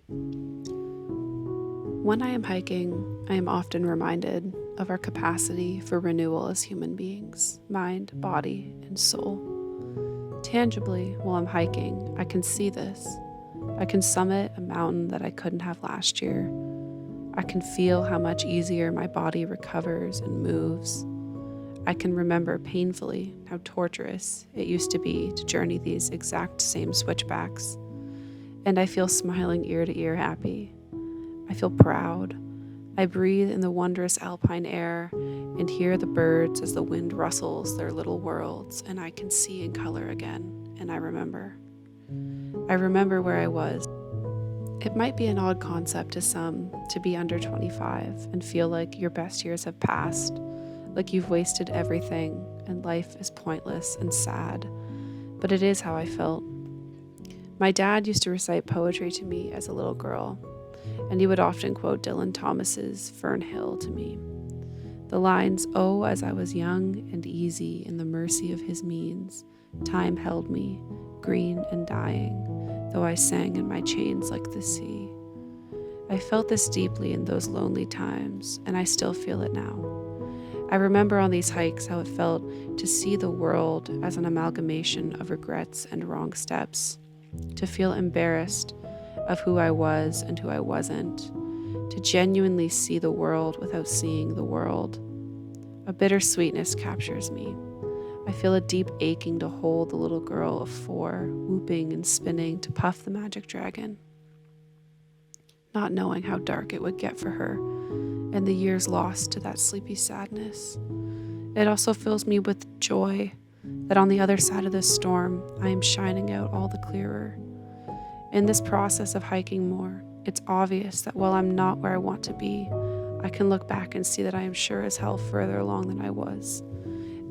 When I am hiking, I am often reminded of our capacity for renewal as human beings, mind, body, and soul. Tangibly, while I'm hiking, I can see this. I can summit a mountain that I couldn't have last year. I can feel how much easier my body recovers and moves. I can remember painfully how torturous it used to be to journey these exact same switchbacks. And I feel smiling ear to ear happy. I feel proud. I breathe in the wondrous alpine air and hear the birds as the wind rustles their little worlds, and I can see in color again, and I remember. I remember where I was. It might be an odd concept to some to be under 25 and feel like your best years have passed, like you've wasted everything and life is pointless and sad, but it is how I felt. My dad used to recite poetry to me as a little girl, and he would often quote Dylan Thomas's Fern Hill to me. The lines, "Oh, as I was young and easy in the mercy of his means, time held me, green and dying, though I sang in my chains like the sea." I felt this deeply in those lonely times, and I still feel it now. I remember on these hikes how it felt to see the world as an amalgamation of regrets and wrong steps, to feel embarrassed of who I was and who I wasn't, to genuinely see the world without seeing the world. A bittersweetness captures me. I feel a deep aching to hold the little girl of 4, whooping and spinning to puff the magic dragon, not knowing how dark it would get for her, and the years lost to that sleepy sadness. It also fills me with joy that on the other side of this storm, I am shining out all the clearer. In this process of hiking more, it's obvious that while I'm not where I want to be, I can look back and see that I am sure as hell further along than I was.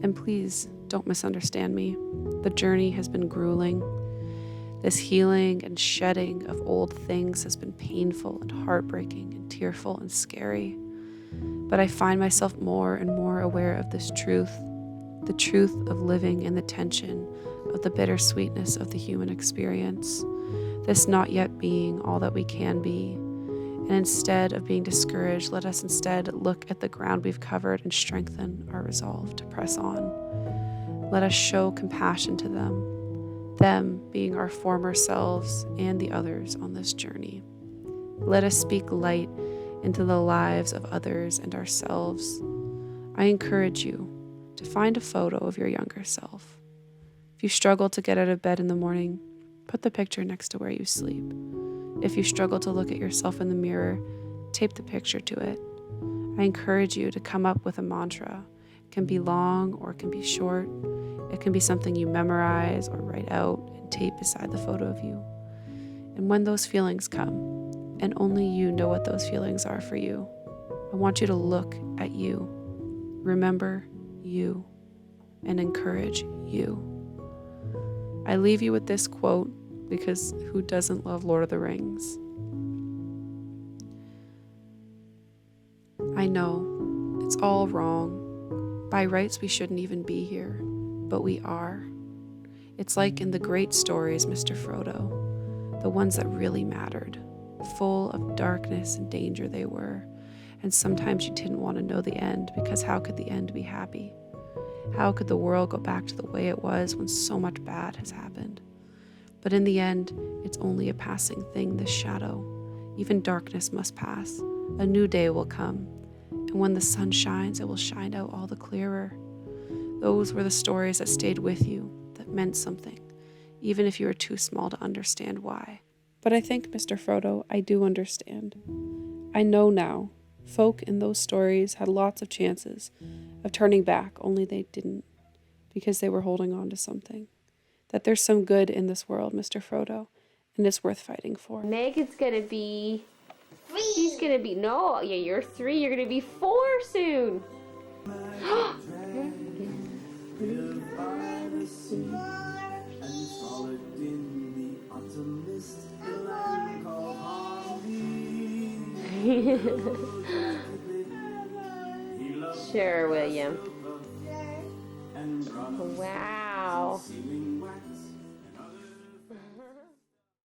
And please, don't misunderstand me. The journey has been grueling. This healing and shedding of old things has been painful and heartbreaking and tearful and scary. But I find myself more and more aware of this truth, the truth of living in the tension of the bittersweetness of the human experience. This not yet being all that we can be. And instead of being discouraged, let us instead look at the ground we've covered and strengthen our resolve to press on. Let us show compassion to them being our former selves and the others on this journey. Let us speak light into the lives of others and ourselves. I encourage you to find a photo of your younger self. If you struggle to get out of bed in the morning, put the picture next to where you sleep. If you struggle to look at yourself in the mirror, tape the picture to it. I encourage you to come up with a mantra. It can be long or it can be short. It can be something you memorize or write out and tape beside the photo of you. And when those feelings come, and only you know what those feelings are for you, I want you to look at you, remember you, and encourage you. I leave you with this quote because who doesn't love Lord of the Rings? I know it's all wrong. By rights, we shouldn't even be here, but we are. It's like in the great stories, Mr. Frodo, the ones that really mattered, full of darkness and danger they were, and sometimes you didn't want to know the end because how could the end be happy? How could the world go back to the way it was when so much bad has happened? But in the end, it's only a passing thing, this shadow. Even darkness must pass. A new day will come. And when the sun shines, it will shine out all the clearer. Those were the stories that stayed with you, that meant something, even if you were too small to understand why. But I think, Mr. Frodo, I do understand. I know now. Folk in those stories had lots of chances of turning back, only they didn't, because they were holding on to something. That there's some good in this world, Mr. Frodo, and it's worth fighting for. Megan's gonna be 3. She's gonna be, no, yeah, you're 3, you're gonna be 4 soon. Sure, William. Wow.